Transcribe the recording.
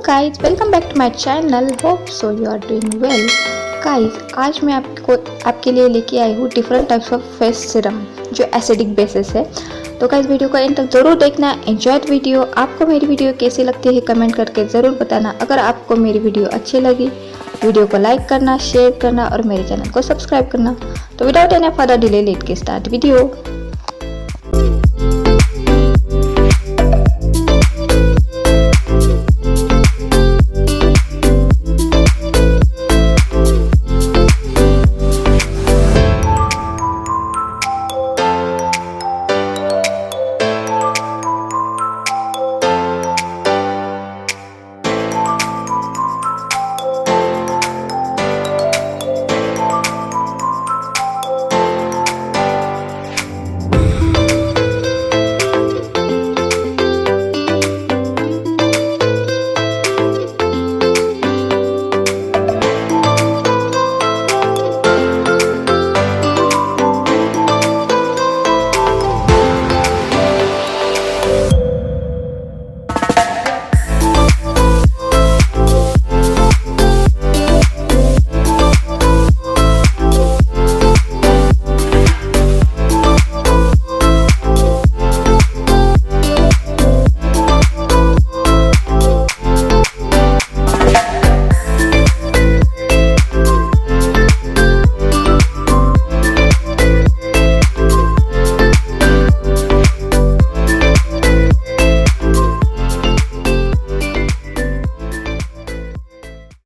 Guys, welcome back to my channel. Hope so you are doing well. Guys, आज मैं आपके लिए लेके आई हूँ different types of face serum जो एसिडिक बेसिस है। तो गाइज, वीडियो को एंड तक जरूर देखना, एंजॉय द वीडियो। आपको मेरी वीडियो कैसी लगती है कमेंट करके ज़रूर बताना। अगर आपको मेरी वीडियो अच्छी लगी, वीडियो को लाइक करना, शेयर करना और मेरे चैनल को सब्सक्राइब करना। तो without any further delay, let's start video.